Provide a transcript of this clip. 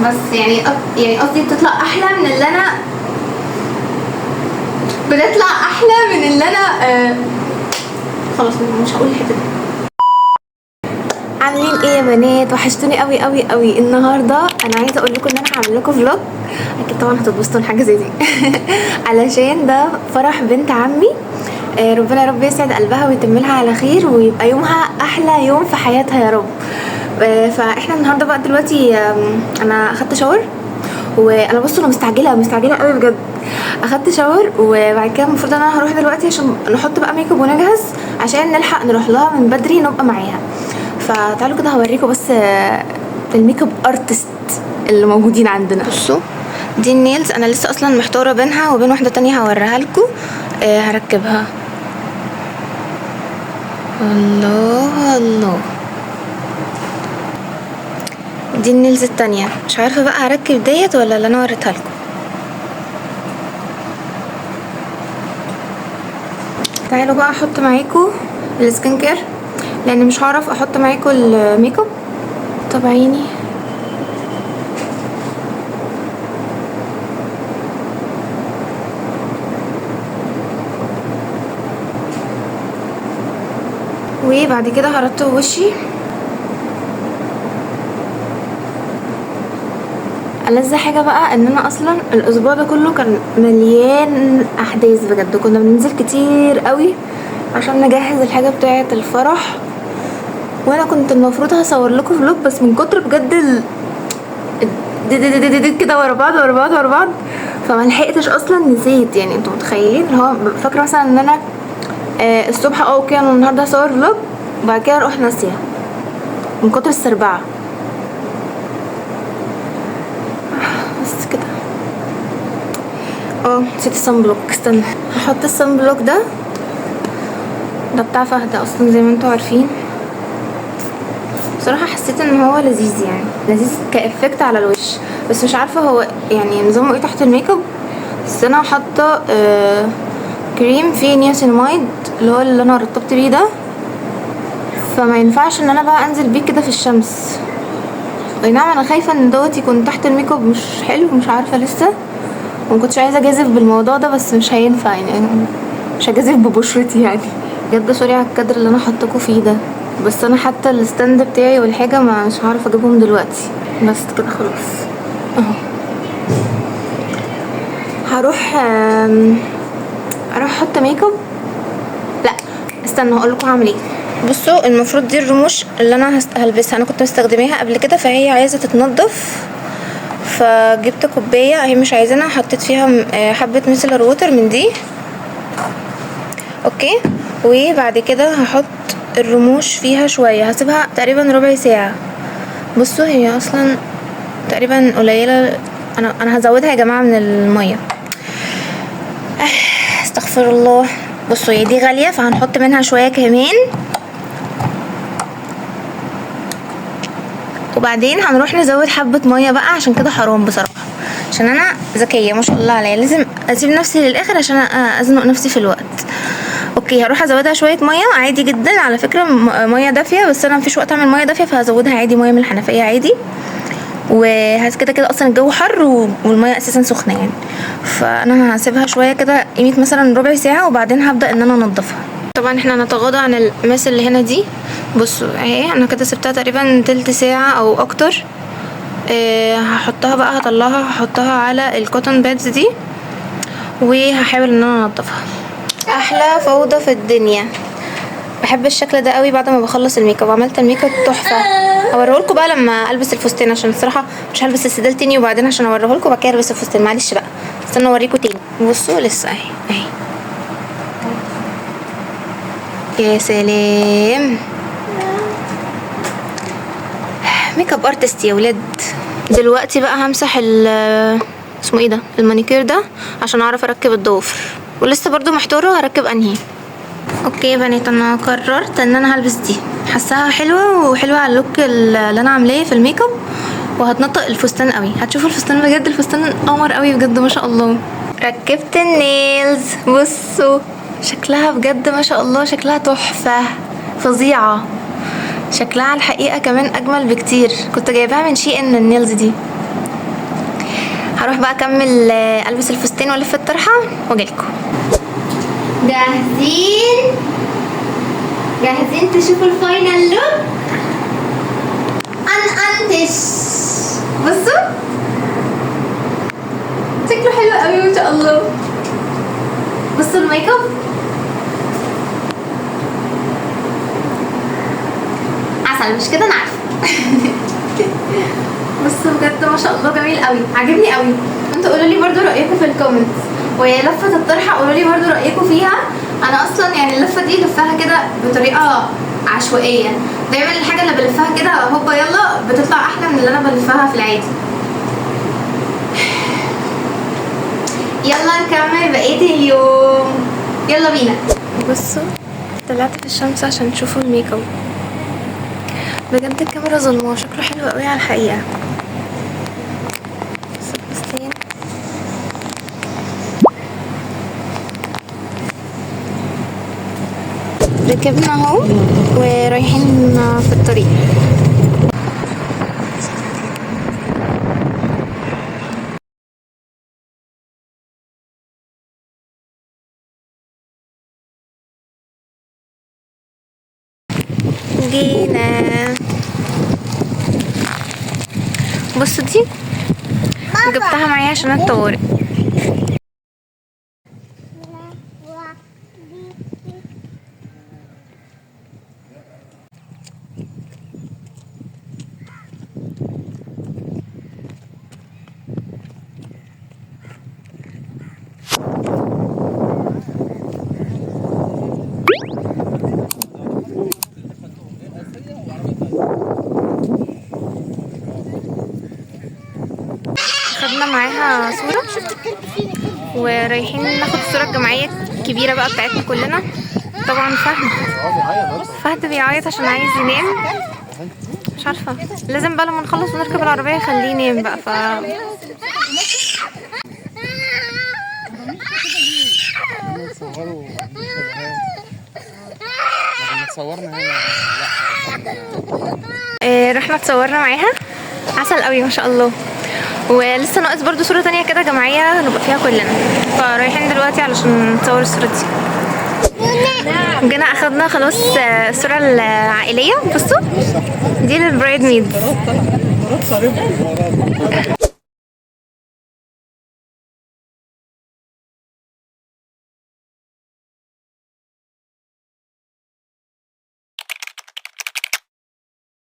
بس يعني قصدي بتطلع احلى من اللي انا خلاص مش هقول الحته دي. عاملين ايه يا بنات؟ وحشتوني قوي قوي قوي. النهارده انا عايزه اقول لكم ان انا هعمل لكم فلوج. اكيد طبعا هتتبسطوا من حاجه زي دي علشان ده فرح بنت عمي. ربنا يا رب يسعد قلبها ويتملها على خير ويبقى يومها احلى يوم في حياتها يا رب. فاحنا النهارده بقى دلوقتي انا اخدت شاور، وانا بصوا انا مستعجله قوي بجد. اخدت شاور وبعد كده المفروض ان انا هروح دلوقتي عشان نحط بقى ميك اب ونجهز عشان نلحق نروح لها من بدري نبقى معاها. فتعالوا كده هوريكم بس الميك اب ارتست اللي موجودين عندنا. بصوا دي النيلز، انا لسه اصلا محتاره بينها وبين واحده تانية هوريها لكم. هركبها. الله الله، دي النيلز التانية. مش عارفه بقى هركب ديت ولا اللي انا وريتها لكم. تعالوا بقى احط معاكم السكين كير لان مش هعرف احط معاكم الميك اب. طب عيني وبعد كده هرطب وشي. ألذ حاجه بقى ان انا اصلا الاسبوع ده كله كان مليان احداث بجد. كنا بننزل كتير قوي عشان نجهز الحاجه بتاعه الفرح، وانا كنت المفروض هصور لكم فلوج بس من كتر بجد كده ورا بعض فما لحقتش اصلا، نسيت. يعني انتوا متخيلين اللي هو فاكره مثلا ان انا الصبح اوكي انا النهارده هصور فلوج وبعد كده اروح ناسيه من كتر السربعه. بس كده نسيت الصن بلوك. استنى هحط الصن بلوك ده بتاع فهد اصلا زي ما انتوا عارفين. بصراحه حسيت ان هو لذيذ، يعني لذيذ كافكت على الوش، بس مش عارفه هو يعني نظامه ايه تحت الميك اب. بس انا حاطه كريم فيه نياسيناميد اللي هو اللي انا رطبت بيه ده، فما ينفعش ان انا بقى انزل بيه كده في الشمس. اي نعم انا خايفه ان دوت يكون تحت الميك اب مش حلو، مش عارفه لسه، وما كنتش عايزه اجازف بالموضوع ده بس مش هينفع، يعني مش هجازف ببشرتي يعني. بجد سوري على الكادر اللي انا حطاكوا فيه ده، بس انا حتى الستاند بتاعي والحاجه مش هعرف اجيبهم دلوقتي. بس كده خلاص اهو. هروح احط ميك اب. لا استنى هقول لكم هعمل ايه. بصوا المفروض دي الرموش اللي انا هلبسها، انا كنت مستخدماها قبل كده فهي عايزه تتنضف، فجبت كوبايه هي مش عايزينها، حطيت فيها حبه ميسلر ووتر من دي. اوكي، وبعد كده هحط الرموش فيها شويه، هسيبها تقريبا ربع ساعه. بصوا هي اصلا تقريبا قليله، انا هزودها يا جماعه من الميه. استغفر الله. بصوا هي دي غاليه فهنحط منها شويه كمان، وبعدين هنروح نزود حبه ميه بقى عشان كده حرام بصراحه، عشان انا ذكيه ما شاء الله عليا، لازم اسيب نفسي للاخر عشان ازنق نفسي في الوقت. اوكي هروح ازودها شويه ميه عادي جدا على فكره، ميه دافيه، بس انا مفيش وقت اعمل ميه دافيه فهزودها عادي ميه من الحنفيه عادي. كده اصلا الجو حر والميه اساسا سخنه يعني، فانا هسيبها شويه كده قيمه مثلا ربع ساعه وبعدين هبدا ان انا انضفها. طبعا احنا هنتغاضى عن الماس اللي هنا دي. بصوا اهي انا كده سبتها تقريبا تلت ساعه او اكتر. هحطها بقى هطلعها هحطها على الكوتون بادز دي وهحاول ان انا انضفها. احلى فوضى في الدنيا، بحب الشكل ده قوي. بعد ما بخلص الميك اب عملت الميك اب تحفه. هوريهولكوا بقى لما البس الفستان عشان الصراحه مش هلبس السدال تاني وبعدين عشان اوريهولكوا وبعد كده البس الفستان. معلش بقى استنى اوريكوا تاني. بصوا لسه اهي يا سلام، ميك اب ارتست يا ولاد. دلوقتي بقى همسح اسمه ايه ده المانيكير ده عشان اعرف اركب الضوافر، ولسه برضو محتاره هركب انهي. اوكي يا بنات انا قررت ان انا هلبس دي، حاساها حلوه وحلوه على اللوك اللي انا عاملاه في الميك اب، وهتنطق الفستان قوي. هتشوفوا الفستان بجد، الفستان قمر قوي بجد ما شاء الله. ركبت النيلز، بصوا شكلها بجد ما شاء الله، شكلها تحفه فظيعه. شكلها على الحقيقه كمان اجمل بكتير، كنت جايباها من شي ان النيلز دي. هروح بقى اكمل البس الفستان والف الطرحه واجيلكوا. جاهزين؟ جاهزين تشوفوا الفاينل لوك؟ انتش بصوا شكله حلو قوي ما شاء الله. بصوا الميك اب عسل مش كده؟ انا عارفه. بصوا بجد ما شاء الله جميل قوي، عاجبني قوي. انتوا قولوا لي برضو رايكم في الكومنتس. وهي لفه الطرحه قولوا لي برضو رايكم فيها. انا اصلا يعني اللفه دي لفها كده بطريقه عشوائيه، دايما الحاجه اللي بلفها كده هوبا يلا بتطلع احلى من اللي انا بلفها في العادي. يلا نكمل بقيه اليوم، يلا بينا. بصوا طلعت في الشمس عشان تشوفوا الميك اب. بجد الكاميرا ظلمه، شكله حلو قوي على الحقيقه. بصين ركبنا اهو ورايحين في الطريق. جينا. بصوا دي جبتها معايا عشان الطوارئ. خدنا معاها صورة ورايحين ناخد الصورة الجماعية الكبيرة بقى بتاعتنا كلنا. طبعا فهد بيعيط عشان عايز ينام. مش عارفة لازم بقى لما نخلص ونركب العربية خليه ينام بقى. رحنا اتصورنا معاها عسل قوي ما شاء الله. ولسه ناقص برضو صورة تانية كده جماعية نبقى فيها كلنا، فرايحين دلوقتي علشان نتصور الصورة دي. جينا اخدنا خلاص الصورة العائلية. بصوا دي للبرايد ميدز.